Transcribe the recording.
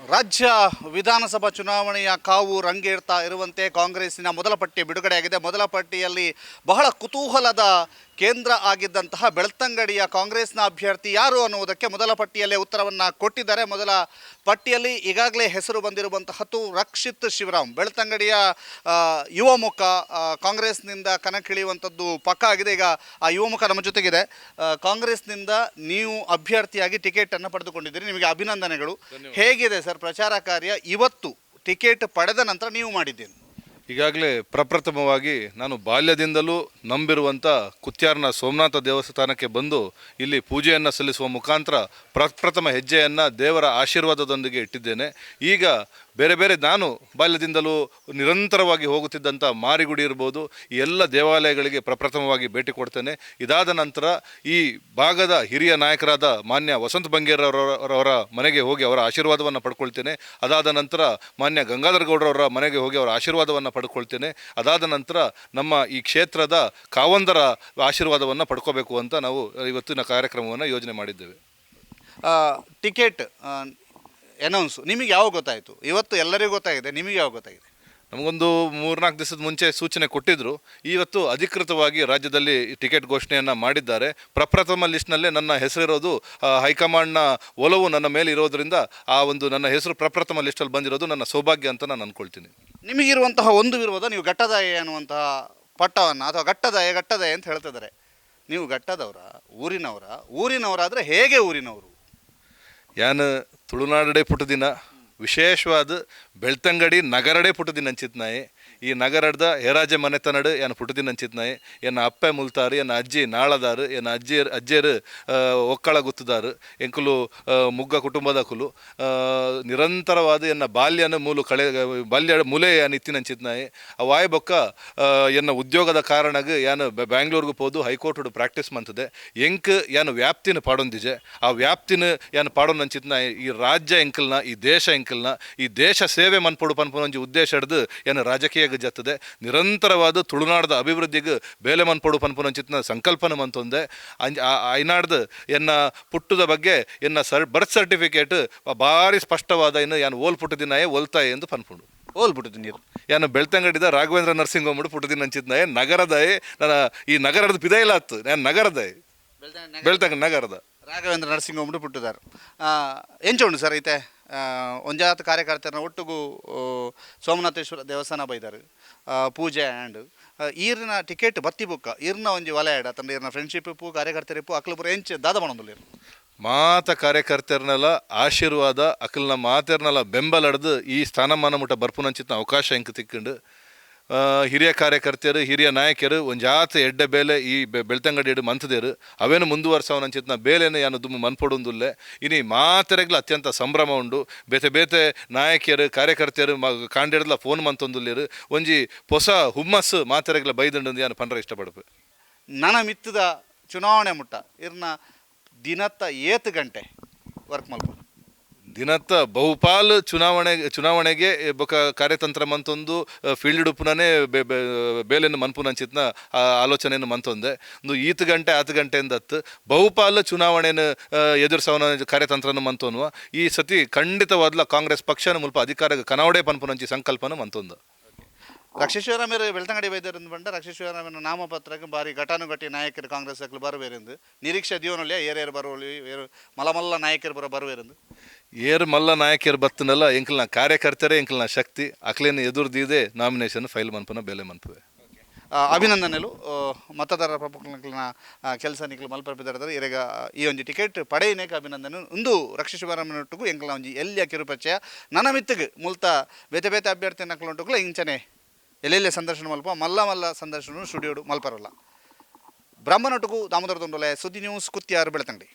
ರಾಜ್ಯ ವಿಧಾನಸಭಾ ಚುನಾವಣೆಯ ಕಾವು ರಂಗೇರ್ತಾ ಇರುವಂತೆ ಕಾಂಗ್ರೆಸ್ಸಿನ ಮೊದಲ ಪಟ್ಟಿ ಬಿಡುಗಡೆಯಾಗಿದೆ. ಮೊದಲ ಪಟ್ಟಿಯಲ್ಲಿ ಬಹಳ ಕುತೂಹಲದ ಕೇಂದ್ರ ಆಗಿದ್ದಂತಹ ಬೆಳ್ತಂಗಡಿಯ ಕಾಂಗ್ರೆಸ್ನ ಅಭ್ಯರ್ಥಿ ಯಾರು ಅನ್ನುವುದಕ್ಕೆ ಮೊದಲ ಪಟ್ಟಿಯಲ್ಲೇ ಉತ್ತರವನ್ನು ಕೊಟ್ಟಿದ್ದಾರೆ. ಮೊದಲ ಪಟ್ಟಿಯಲ್ಲಿ ಈಗಾಗಲೇ ಹೆಸರು ಬಂದಿರುವಂತಹದ್ದು ರಕ್ಷಿತ್ ಶಿವರಾಮ್. ಬೆಳ್ತಂಗಡಿಯ ಯುವ ಮುಖ ಕಾಂಗ್ರೆಸ್ನಿಂದ ಕಣಕ್ಕಿಳಿಯುವಂಥದ್ದು ಪಕ್ಕ ಆಗಿದೆ. ಈಗ ಆ ಯುವ ಮುಖ ನಮ್ಮ ಜೊತೆಗಿದೆ. ಕಾಂಗ್ರೆಸ್ನಿಂದ ನೀವು ಅಭ್ಯರ್ಥಿಯಾಗಿ ಟಿಕೆಟನ್ನು ಪಡೆದುಕೊಂಡಿದ್ದೀರಿ, ನಿಮಗೆ ಅಭಿನಂದನೆಗಳು. ಹೇಗಿದೆ ಸರ್ ಪ್ರಚಾರ ಕಾರ್ಯ? ಇವತ್ತು ಟಿಕೆಟ್ ಪಡೆದ ನಂತರ ನೀವು ಮಾಡಿದ್ದೇನೆ. ಈಗಾಗಲೇ ಪ್ರಪ್ರಥಮವಾಗಿ ನಾನು ಬಾಲ್ಯದಿಂದಲೂ ನಂಬಿರುವಂಥ ಕುತ್ಯಾರ್ನ ಸೋಮನಾಥ ದೇವಸ್ಥಾನಕ್ಕೆ ಬಂದು ಇಲ್ಲಿ ಪೂಜೆಯನ್ನು ಸಲ್ಲಿಸುವ ಮುಖಾಂತರ ಪ್ರಪ್ರಥಮ ಹೆಜ್ಜೆಯನ್ನು ದೇವರ ಆಶೀರ್ವಾದದೊಂದಿಗೆ ಇಟ್ಟಿದ್ದೇನೆ. ಈಗ ಬೇರೆ ಬೇರೆ ನಾನು ಬಾಲ್ಯದಿಂದಲೂ ನಿರಂತರವಾಗಿ ಹೋಗುತ್ತಿದ್ದಂಥ ಮಾರಿಗುಡಿ ಇರ್ಬೋದು, ಈ ಎಲ್ಲ ದೇವಾಲಯಗಳಿಗೆ ಪ್ರಪ್ರಥಮವಾಗಿ ಭೇಟಿ ಕೊಡ್ತೇನೆ. ಇದಾದ ನಂತರ ಈ ಭಾಗದ ಹಿರಿಯ ನಾಯಕರಾದ ಮಾನ್ಯ ವಸಂತ ಬಂಗೇರವರ ಮನೆಗೆ ಹೋಗಿ ಅವರ ಆಶೀರ್ವಾದವನ್ನು ಪಡ್ಕೊಳ್ತೇನೆ. ಅದಾದ ನಂತರ ಮಾನ್ಯ ಗಂಗಾಧರ ಗೌಡರವರ ಮನೆಗೆ ಹೋಗಿ ಅವರ ಆಶೀರ್ವಾದವನ್ನು ಪಡ್ಕೊಳ್ತೇನೆ. ಅದಾದ ನಂತರ ನಮ್ಮ ಈ ಕ್ಷೇತ್ರದ ಕಾವಂದರ ಆಶೀರ್ವಾದವನ್ನು ಪಡ್ಕೋಬೇಕು ಅಂತ ನಾವು ಇವತ್ತಿನ ಕಾರ್ಯಕ್ರಮವನ್ನು ಯೋಜನೆ ಮಾಡಿದ್ದೇವೆ. ಟಿಕೆಟ್ ಅನೌನ್ಸ್ ನಿಮಗೆ ಯಾವಾಗ ಗೊತ್ತಾಯಿತು? ಇವತ್ತು ಎಲ್ಲರಿಗೂ ಗೊತ್ತಾಗಿದೆ, ನಿಮಗೆ ಯಾವಾಗ ಗೊತ್ತಾಗಿದೆ? ನಮಗೊಂದು 3-4 ದಿವಸದ ಮುಂಚೆ ಸೂಚನೆ ಕೊಟ್ಟಿದ್ದರು. ಇವತ್ತು ಅಧಿಕೃತವಾಗಿ ರಾಜ್ಯದಲ್ಲಿ ಟಿಕೆಟ್ ಘೋಷಣೆಯನ್ನು ಮಾಡಿದ್ದಾರೆ. ಪ್ರಪ್ರಥಮ ಲಿಸ್ಟ್ನಲ್ಲೇ ನನ್ನ ಹೆಸರಿರೋದು ಹೈಕಮಾಂಡ್ನ ಒಲವು ನನ್ನ ಮೇಲೆ ಇರೋದರಿಂದ ಆ ಒಂದು ನನ್ನ ಹೆಸರು ಪ್ರಪ್ರಥಮ ಲಿಸ್ಟಲ್ಲಿ ಬಂದಿರೋದು ನನ್ನ ಸೌಭಾಗ್ಯ ಅಂತ ನಾನು ಅಂದ್ಕೊಳ್ತೀನಿ. ನಿಮಗಿರುವಂತಹ ಒಂದು ವಿರೋಧ, ನೀವು ಘಟ್ಟದಾಯ ಅನ್ನುವಂತಹ ಪಟ್ಟವನ್ನು ಅಥವಾ ಘಟ್ಟದಾಯ ಅಂತ ಹೇಳ್ತಿದ್ದಾರೆ. ನೀವು ಘಟ್ಟದವರ, ಊರಿನವರಾದರೆ ಹೇಗೆ ಊರಿನವರು? ಯಾನು ತುಳುನಾಡಡೆ ಪುಟದಿನ ವಿಶೇಷವಾದ ಬೆಳ್ತಂಗಡಿ ನಗರಡೆ ಪುಟದಿನ ಅಂಚಿತ್ನಾಯಿ. ಈ ನಗರದ ಹೇರಾಜೆ ಮನೆತನಡು ಏನು ಪುಟದಿನ ಅಂಚಿತ್ನಾಯಿ. ಎನ್ನ ಅಪ್ಪೆ ಮುಲ್ತಾರು, ಎನ್ನ ಅಜ್ಜಿ ನಾಳದಾರು, ಎನ್ನ ಅಜ್ಜಿಯರು ಒಕ್ಕಳ ಗುತ್ತದಾರು, ಎಂಕುಲು ಮುಗ್ಗ ಕುಟುಂಬದ ಕುಲು ನಿರಂತರವಾದ ಎನ್ನ ಬಾಲ್ಯನ ಬಾಲ್ಯ ಮೂಲೆ ಏನು ಇತ್ತಿನಂಚಿತ್ನಾಯಿ. ಅವಾಯ್ ಬೊಕ್ಕ ಎನ್ನ ಉದ್ಯೋಗದ ಕಾರಣಗೆ ಏನು ಬ್ಯಾಂಗ್ಳೂರ್ಗೆ ಹೋದು ಹೈಕೋರ್ಟ್ ಪ್ರಾಕ್ಟೀಸ್ ಮಂತದೆ. ಎಂಕ್ ಏನು ವ್ಯಾಪ್ತಿನ ಪಾಡೊಂದಿಜೆ, ಆ ವ್ಯಾಪ್ತಿನ ಏನು ಪಾಡೊಂದು ಅಂಚಿತ್ನಾಯಿ. ಈ ರಾಜ್ಯ ಎಂಕಲ್ನ, ಈ ದೇಶ ಎಂಕಲ್ನ, ಈ ದೇಶ ಸೇವೆ ಮನ್ಪೊಡು ಪನ್ಪೊಂಜಿ ಉದ್ದೇಶ ಹಿಡ್ದು ಏನು ರಾಜಕೀಯ ಜತ್ತದೆ. ನಿರಂತರವಾದ ತುಳುನಾಡದ ಅಭಿವೃದ್ಧಿಗೆ ಬೇಲೆ ಮನ್ಪೊಡು ಪನ್ಪೊಂಚಿತ್ನ ಸಂಕಲ್ಪನ ಮಂತೊಂದೆ. ಐನಾಡ್ದು ಎನ್ನ ಪುಟ್ಟದ ಬಗ್ಗೆ ಎನ್ನ ಬರ್ತ್ ಸರ್ಟಿಫಿಕೇಟ್ ಭಾರಿ ಸ್ಪಷ್ಟವಾದ ಇನ್ನು ಏನು ಓಲ್ ಪುಟ್ಟದಿನಾಯೇ ಒಲ್ತಾಯಿ ಎಂದು ಪನ್ಪುಂಡು. ಓಲ್ ಪುಟ್ಟದ ನೀರು ಏನು ಬೆಳ್ತಂಗಡಿದ ರಾಘವೇಂದ್ರ ನರ್ಸಿಂಗ್ ಹೋಗ್ಬಿಟ್ಟು ಪುಟ್ಟದಿನ ಅಂಚಿತ್ನಾಯೇ ನಗರದಾಯೇ. ನನ್ನ ಈ ನಗರದ ಪಿದೈಲ ಆತು, ನಾನು ನಗರದಾಯೇ ಬೆಳ್ತಂಗಡಿ ನಗರದ ರಾಘವೇಂದ್ರ ನರ್ಸಿಂಗ್ ಹೋಗ್ಬಿಟ್ಟು ಪುಟ್ಟದಾರು ಎಂಚುಂಡು ಸರ್ ಐತೆ ಒಂಜಾತ ಕಾರ್ಯಕರ್ತರ ಒಟ್ಟಿಗೂ ಸೋಮನಾಥೇಶ್ವರ ದೇವಸ್ಥಾನ ಬೈದಾರು ಪೂಜೆ ಆ್ಯಂಡ್ ಈರಿನ ಟಿಕೆಟ್ ಬತ್ತಿ ಬುಕ್ಕ ಈರ್ನ ಒಂಜಿ ವಲಯ ತಂಡ ಈರ್ನ ಫ್ರೆಂಡ್ಶಿಪ್ ಇಪ್ಪು ಕಾರ್ಯಕರ್ತರು ಇಪ್ಪು ಅಕ್ಲು ಪೂರ ಎಂಚು ದಾದ ಮಾಡೋದಿಲ್ಲ ಮಾತ ಕಾರ್ಯಕರ್ತರನ್ನೆಲ್ಲ ಆಶೀರ್ವಾದ ಅಕಲ್ನ ಮಾತೇರ್ನೆಲ್ಲ ಬೆಂಬಲಡ್ದು ಈ ಸ್ಥಾನಮಾನ ಮುಟ್ಟ ಬರ್ಪುನಂಚಿತ್ನ ಅವಕಾಶ ಹೆಂಗೆ ತಿಕ್ಕೊಂಡು ಹಿರಿಯ ಕಾರ್ಯಕರ್ತರು ಹಿರಿಯ ನಾಯಕರು ಒಂದು ಜಾತಿ ಎಡ್ಡೆ ಬೇಲೆ ಈ ಬೆಳ್ತಂಗಡಿ ಎಡು ಮಂತದೇರು ಅವೇನು ಮುಂದುವರ್ಸವನಂಚಿತ್ನ ಬೇಲೆನು ಯಾನು ದುಮ್ಮು ಮನ್ಪೊಡುಂದುಲ್ಲೆ. ಇನಿ ಮಾತೆರೆಗ್ಲ ಅತ್ಯಂತ ಸಂಭ್ರಮ ಉಂಡು. ಬೇತೆ ನಾಯಕಿಯರು ಕಾರ್ಯಕರ್ತರು ಕಾಂಡಿಡ್ಲ ಫೋನ್ ಮಂತೊಂದುಲ್ಲೇರು ಒಂಜಿ ಹೊಸ ಹುಮ್ಮಸ್ಸು ಮಾತೆರೆಗ್ಲ ಬೈದಂಡು ಯಾನು ಪಂಡ್ರೆ ಇಷ್ಟಪಡ್ಪೆ. ನನ್ನ ಮಿತ್ತದ ಚುನಾವಣೆ ಮುಟ್ಟ ಇರ್ನ ದಿನತ್ತ 7 ಗಂಟೆ ವರ್ಕ್ ಮಾಡ್ಬೋದು. ದಿನತ್ತ ಬಹುಪಾಲು ಚುನಾವಣೆಗೆ ಬೊಕ ಕಾರ್ಯತಂತ್ರ ಮಂತೊಂದು ಫೀಲ್ಡ್ ಉಪ್ಪುನೇ ಬೇಲೆನ್ನು ಮನ್ಪುನಂಚಿತ್ನ ಆಲೋಚನೆಯನ್ನು ಮಂತೊಂದೆ. ಒಂದು 7 ಗಂಟೆ 10 ಗಂಟೆಯಿಂದ ಬಹುಪಾಲು ಚುನಾವಣೆಯನ್ನು ಎದುರಿಸವನ ಕಾರ್ಯತಂತ್ರನ ಮಂತೋನ್ವ. ಈ ಸತಿ ಖಂಡಿತವಾದ್ಲ ಕಾಂಗ್ರೆಸ್ ಪಕ್ಷನ ಮುಲ್ಪ ಅಧಿಕಾರಕ್ಕೆ ಕನಾವಡೆ ಪನ್ಪುನಂಚಿ ಸಂಕಲ್ಪನ ಮಂತೊಂದು. ರಕ್ಷೇಶ್ವರಾಮೇರು ಬೆಳ್ತಂಗಡಿ ವೈದ್ಯರಿಂದ ಬಂಡ ರಕ್ಷೇಶ್ವರಾಮೇರ ನಾಮಪತ್ರಕ್ಕೆ ಬಾರಿ ಘಟಾನುಘಟಿ ನಾಯಕರು ಕಾಂಗ್ರೆಸ್ ಅಕ್ಲು ಬರುವೇರೆಂದು ನಿರೀಕ್ಷೆ ದೀವನೊಳ್ಳೆ ಏರೇರು ಬರುವಳಿ ಮಲ್ಲ ನಾಯಕರು ಬರುವೇರೆಂದು ಏರು ಮಲ್ಲ ನಾಯಕರು ಬತ್ತನಲ್ಲ ಎಂಕಲ್ನ ಕಾರ್ಯಕರ್ತರೇ ಎಂಕಲ್ನ ಶಕ್ತಿ ಅಕ್ಲೇನು ಎದುರ್ದಿದೆ ನಾಮಿನೇಷನ್ ಫೈಲ್ ಮನ್ಪನ ಬೆಲೆ ಮನ್ಪುವೆ. ಅಭಿನಂದನೆಲು ಮತದಾರರ ಪ್ರಮುಖನ ಕೆಲಸ ನಿಕ್ಲು ಮಲ್ಪರಿದ್ದಾರೆ. ಈಗ ಈ ಒಂದು ಟಿಕೆಟ್ ಪಡೆಯನೇಕ ಅಭಿನಂದನೆ ಒಂದು ರಕ್ಷೇಶ್ವರಮನೊಟ್ಟಿಗೂ ಎಂಕಲ್ನ ಒಂಜಿ ಎಲ್ಲಿಯ ಕಿರುಪರಿಚಯ ನನ್ನ ಮಿತ್ತಿಗೆ ಮುಲ್ತ ಬೇತೆ ಅಭ್ಯರ್ಥಿ ನಕ್ಲುಂಟುಗಳು ಇಂಚನೆ ಎಲ್ಲೆಲ್ಲೇ ಸಂದರ್ಶನ ಮಲ್ಪ ಮಲ್ಲ ಸಂದರ್ಶನ ಸ್ಟುಡಿಯೋಡು ಮಲ್ಪರಲ್ಲ. ಬ್ರಹ್ಮನೊಟ್ಟಿಗೂ ದಾಮೋದರ ದೊಂಡೊಲೆ ಸುದ್ದಿ ನ್ಯೂಸ್ ಕುತ್ಯಾರು ಬೆಳ್ತಂಗಡಿ.